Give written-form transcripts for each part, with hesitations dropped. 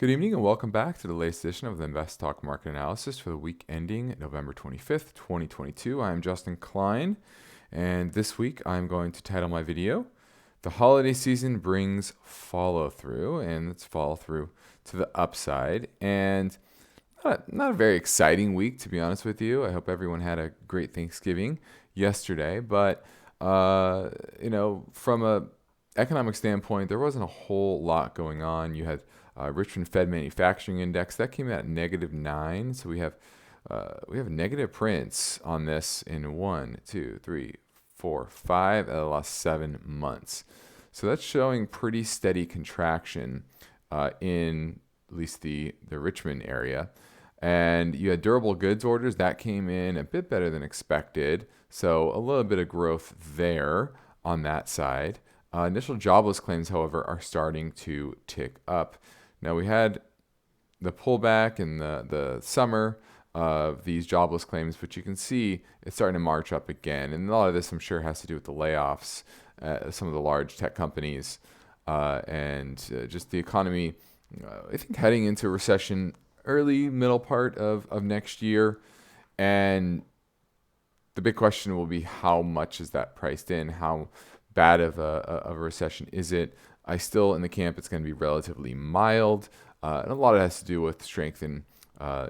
Good evening and welcome back to the latest edition of the InvestTalk Market Analysis for the week ending November 25th, 2022. I'm Justin Klein, and this week I'm going to title my video, The Holiday Season Brings Follow-Through, and it's follow-through to the upside. And not a very exciting week, to be honest with you. I hope everyone had a great Thanksgiving yesterday, but from a economic standpoint, there wasn't a whole lot going on. You had Richmond Fed Manufacturing Index that came out -9, so we have negative prints on this in 1, 2, 3, 4, 5 out of the last 7 months. So that's showing pretty steady contraction in at least the Richmond area. And you had durable goods orders that came in a bit better than expected. So a little bit of growth there on that side. Initial jobless claims, however, are starting to tick up. Now, we had the pullback in the summer of these jobless claims, but you can see it's starting to march up again. And a lot of this, I'm sure, has to do with the layoffs at some of the large tech companies and just the economy, I think, heading into a recession early, middle part of next year. And the big question will be, how much is that priced in? How bad of a recession is it? I still in the camp it's going to be relatively mild, and a lot of it has to do with strength in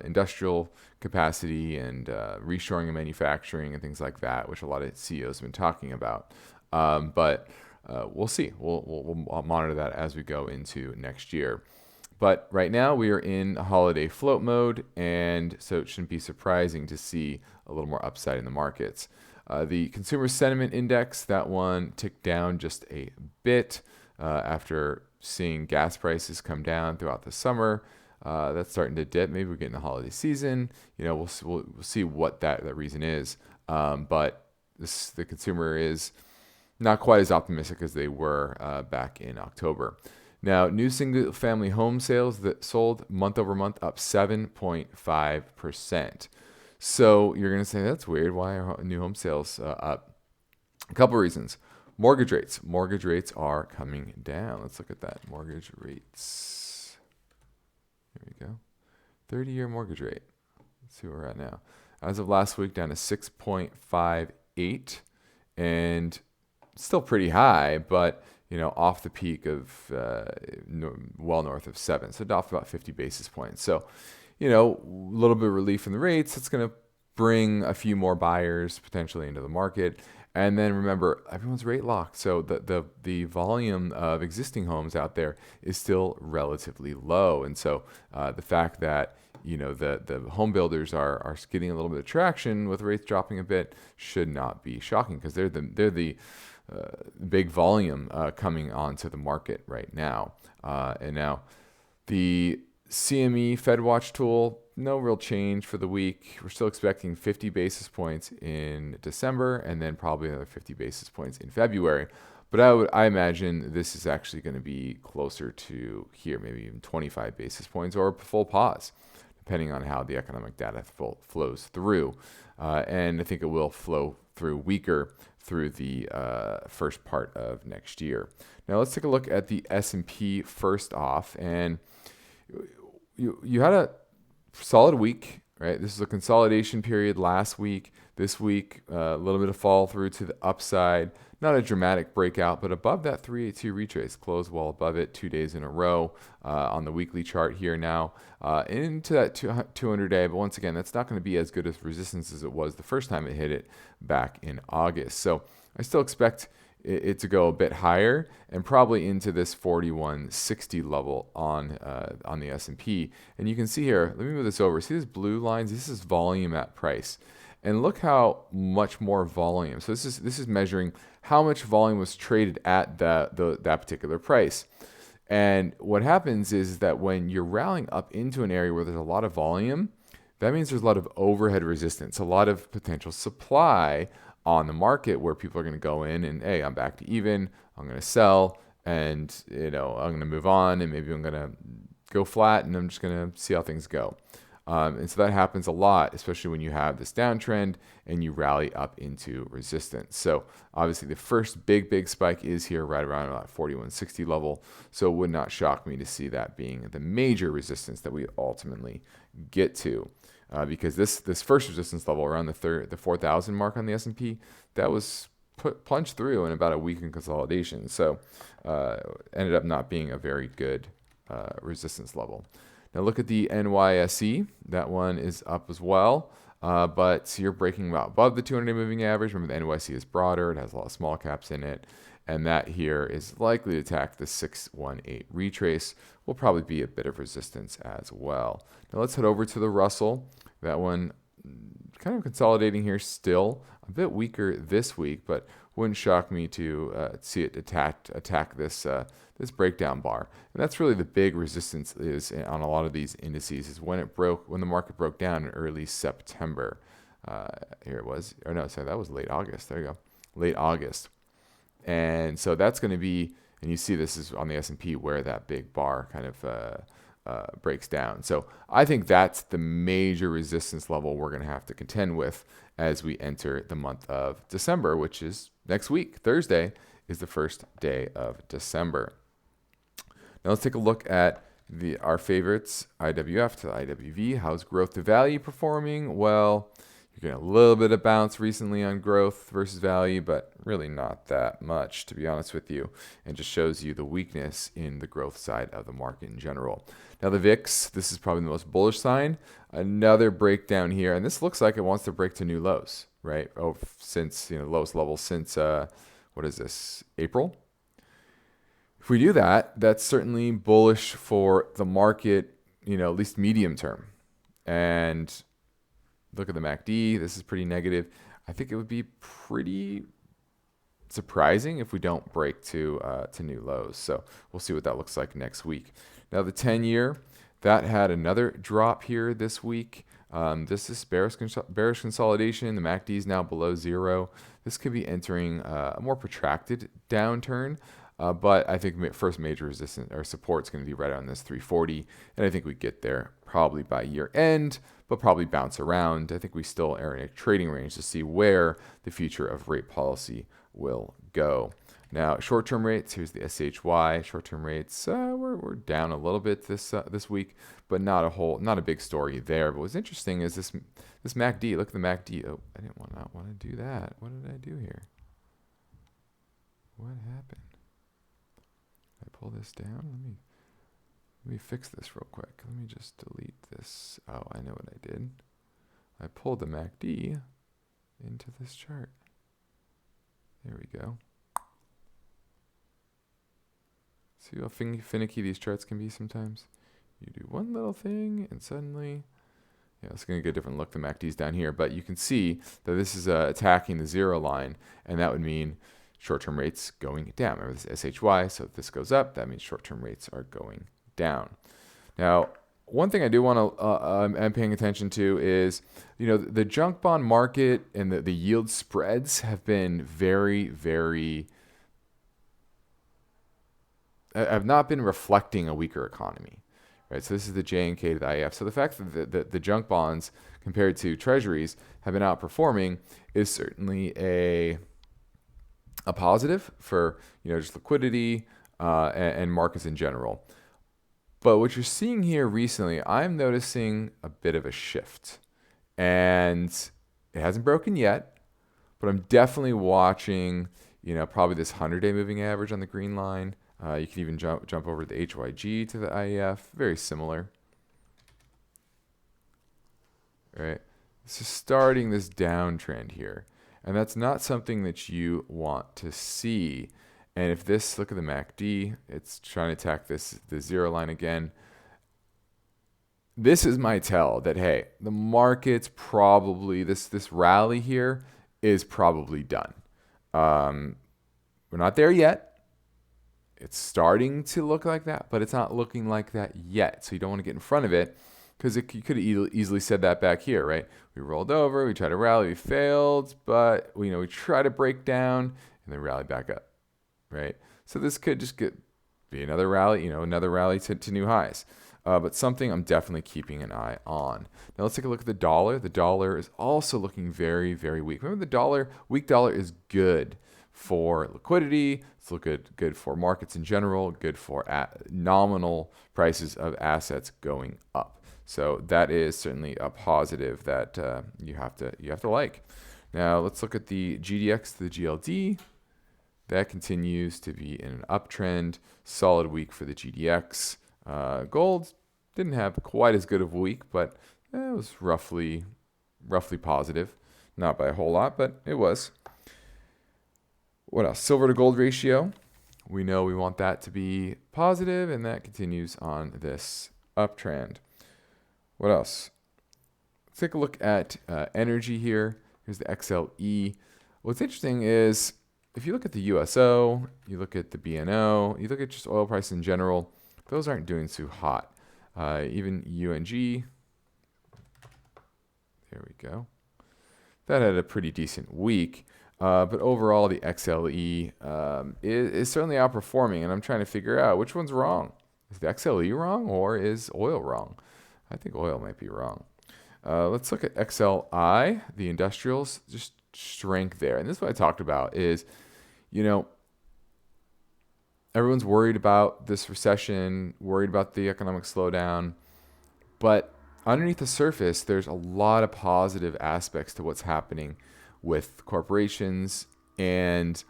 industrial capacity and reshoring of manufacturing and things like that, which a lot of CEOs have been talking about. But we'll see. We'll monitor that as we go into next year. But right now we are in a holiday float mode, and so it shouldn't be surprising to see a little more upside in the markets. The Consumer Sentiment Index, that one ticked down just a bit after seeing gas prices come down throughout the summer. That's starting to dip. Maybe we're getting the holiday season. We'll see what that reason is. But the consumer is not quite as optimistic as they were back in October. Now, new single-family home sales that sold month over month up 7.5%. So you're going to say, that's weird. Why are new home sales up? A couple reasons. Mortgage rates. Mortgage rates are coming down. Let's look at that. Mortgage rates. Here we go. 30-year mortgage rate. Let's see where we're at now. As of last week, down to 6.58, and still pretty high, but off the peak of well north of 7. So off about 50 basis points. So, a little bit of relief in the rates. It's going to bring a few more buyers potentially into the market. And then remember, everyone's rate locked. So the volume of existing homes out there is still relatively low. And so the fact that the home builders are getting a little bit of traction with rates dropping a bit should not be shocking, because they're the big volume coming onto the market right now. And now the CME FedWatch tool, no real change for the week. We're still expecting 50 basis points in December, and then probably another 50 basis points in February. But I imagine this is actually going to be closer to here, maybe even 25 basis points or a full pause, depending on how the economic data flows through. And I think it will flow through weaker through the first part of next year. Now let's take a look at the S&P first off. And you had a solid week, right? This is a consolidation period last week. This week, a little bit of fall through to the upside. Not a dramatic breakout, but above that 382 retrace. Closed well above it 2 days in a row on the weekly chart here now. Into that 200-day, but once again, that's not going to be as good as resistance as it was the first time it hit it back in August. So I still expect it to go a bit higher and probably into this 4160 level on the S&P. And you can see here, let me move this over. See these blue lines? This is volume at price. And look how much more volume. So this is measuring how much volume was traded at that particular price. And what happens is that when you're rallying up into an area where there's a lot of volume, that means there's a lot of overhead resistance, a lot of potential supply on the market where people are going to go in and, hey, I'm back to even, I'm going to sell, and I'm going to move on, and maybe I'm going to go flat, and I'm just going to see how things go. And so that happens a lot, especially when you have this downtrend and you rally up into resistance. So obviously the first big spike is here right around about 4160 level. So it would not shock me to see that being the major resistance that we ultimately get to. Because this first resistance level around the 4,000 mark on the S&P, that was plunged through in about a week in consolidation. So ended up not being a very good resistance level. Now look at the NYSE. That one is up as well, but you're breaking above the 200-day moving average. Remember, the NYSE is broader. It has a lot of small caps in it. And that here is likely to attack the 618 retrace. Will probably be a bit of resistance as well. Now let's head over to the Russell. That one kind of consolidating here still. A bit weaker this week, but wouldn't shock me to see it attack this this breakdown bar. And that's really the big resistance is on a lot of these indices is when the market broke down in early September. Here it was. Or no, sorry, that was late August. There you go. Late August. And so that's going to be, and you see this is on the S&P where that big bar kind of breaks down. So I think that's the major resistance level we're going to have to contend with as we enter the month of December, which is next week. Thursday is the first day of December. Now let's take a look at our favorites, IWF to IWV. How's growth to value performing? Well, you're getting a little bit of bounce recently on growth versus value, but really not that much, to be honest with you, and just shows you the weakness in the growth side of the market in general. Now the VIX, this is probably the most bullish sign. Another breakdown here, and this looks like it wants to break to new lows, right? Since lowest level since what is this? April. If we do that, that's certainly bullish for the market, at least medium term. And look at the MACD. This is pretty negative. I think it would be pretty surprising if we don't break to new lows. So we'll see what that looks like next week. Now the 10-year, that had another drop here this week. This is bearish consolidation. The MACD is now below zero. This could be entering a more protracted downturn. But I think first major resistance or support is going to be right on this 340. And I think we get there probably by year end, but probably bounce around. I think we still are in a trading range to see where the future of rate policy will go. Now, short-term rates, here's the SHY. Short-term rates, we're down a little bit this week, but not a big story there. But what's interesting is this MACD. Look at the MACD. Oh, I didn't not want to do that. What did I do here? What happened? I pull this down. Let me fix this real quick. Let me just delete this. Oh, I know what I did. I pulled the MACD into this chart. There we go. See how finicky these charts can be sometimes? You do one little thing and suddenly, it's going to get a different look. The MACD's down here, but you can see that this is attacking the zero line, and that would mean short-term rates going down. Remember, this is SHY, so if this goes up, that means short-term rates are going down. Now, one thing I do want to, I'm paying attention to is, the junk bond market and the yield spreads have been have not been reflecting a weaker economy, right? So this is the J and K to the IF. So the fact that the junk bonds compared to treasuries have been outperforming is certainly a positive for just liquidity and markets in general. But what you're seeing here recently, I'm noticing a bit of a shift, and it hasn't broken yet, but I'm definitely watching probably this 100-day moving average on the green line. You can even jump over the HYG to the IEF, very similar. All right, this is starting this downtrend here. And that's not something that you want to see. And if this, look at the MACD, it's trying to attack the zero line again. This is my tell that, hey, the market's probably, this rally here is probably done. We're not there yet. It's starting to look like that, but it's not looking like that yet. So you don't want to get in front of it, because you could have easily said that back here, right? We rolled over, we tried to rally, we failed, but we try to break down and then rally back up, right? So this could just be another rally, another rally to new highs. but something I'm definitely keeping an eye on. Now let's take a look at the dollar. The dollar is also looking very, very weak. Remember, weak dollar is good for liquidity. It's good for markets in general, good for nominal prices of assets going up. So that is certainly a positive that you have to like. Now let's look at the GDX to the GLD. That continues to be in an uptrend. Solid week for the GDX. Gold didn't have quite as good of a week, but it was roughly positive. Not by a whole lot, but it was. What else? Silver to gold ratio. We know we want that to be positive, and that continues on this uptrend. What else? Let's take a look at energy here. Here's the XLE. What's interesting is if you look at the USO, you look at the BNO, you look at just oil prices in general, those aren't doing too hot. Even UNG, there we go. That had a pretty decent week. But overall, the XLE is certainly outperforming, and I'm trying to figure out which one's wrong. Is the XLE wrong, or is oil wrong? I think oil might be wrong. Let's look at XLI, the industrials, just strength there. And this is what I talked about is, everyone's worried about this recession, worried about the economic slowdown, but underneath the surface, there's a lot of positive aspects to what's happening with corporations and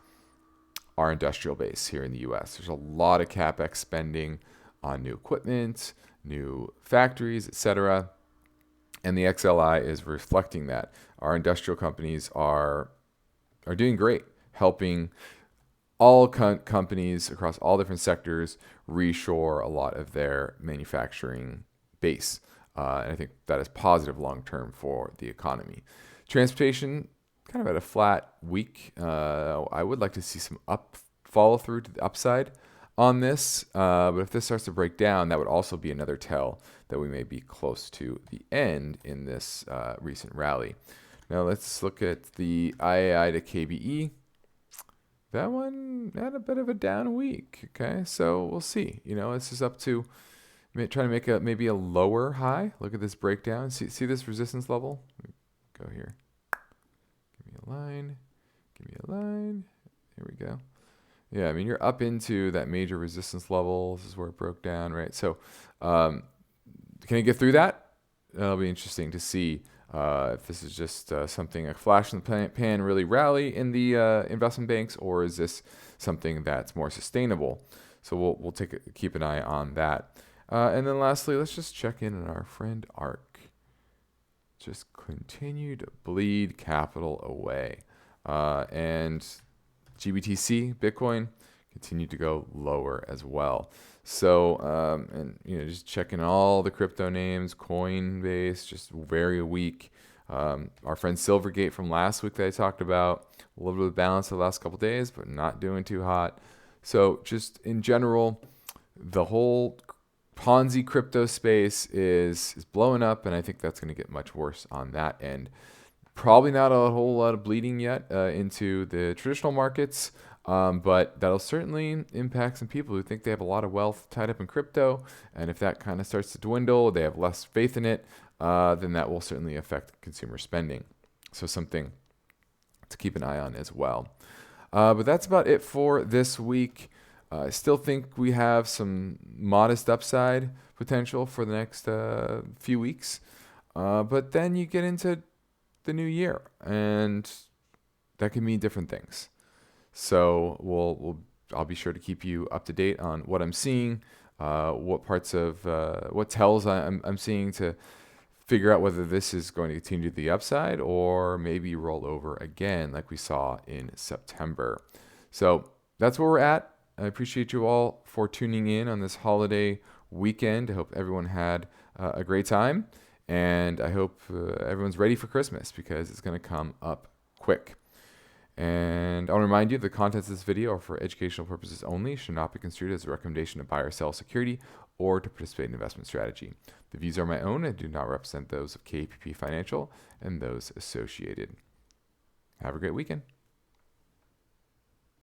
our industrial base here in the US. There's a lot of CapEx spending on new equipment, new factories, etc. And the XLI is reflecting that. Our industrial companies are doing great, helping all companies across all different sectors reshore a lot of their manufacturing base. And I think that is positive long-term for the economy. Transportation, kind of at a flat week. I would like to see some follow through to the upside on this. But if this starts to break down, that would also be another tell that we may be close to the end in this recent rally. Now let's look at the IAI to KBE. That one had a bit of a down week. Okay, so we'll see. This is up to trying to make maybe a lower high. Look at this breakdown. See this resistance level? Go here. Give me a line. Here we go. Yeah, you're up into that major resistance level. This is where it broke down, right? So can it get through that? That'll be interesting to see if this is just something, a flash in the pan, really rally in the investment banks, or is this something that's more sustainable? So we'll keep an eye on that. And then lastly, let's just check in on our friend ARK. Just continue to bleed capital away. And GBTC, Bitcoin, continue to go lower as well. So, just checking all the crypto names, Coinbase, just very weak. Our friend Silvergate from last week that I talked about, a little bit of balance the last couple of days, but not doing too hot. So just in general, the whole Ponzi crypto space is blowing up, and I think that's going to get much worse on that end. Probably not a whole lot of bleeding yet into the traditional markets, but that'll certainly impact some people who think they have a lot of wealth tied up in crypto, and if that kind of starts to dwindle, they have less faith in it, then that will certainly affect consumer spending. So something to keep an eye on as well. But that's about it for this week. I still think we have some modest upside potential for the next few weeks. But then you get into the new year, and that can mean different things. So I'll be sure to keep you up to date on what I'm seeing, what parts of what tells I'm seeing to figure out whether this is going to continue to the upside or maybe roll over again like we saw in September. So that's where we're at. I appreciate you all for tuning in on this holiday weekend. I hope everyone had a great time, and I hope everyone's ready for Christmas because it's going to come up quick. And I'll remind you, the contents of this video are for educational purposes only, should not be construed as a recommendation to buy or sell security or to participate in investment strategy. The views are my own and do not represent those of KPP Financial and those associated. Have a great weekend.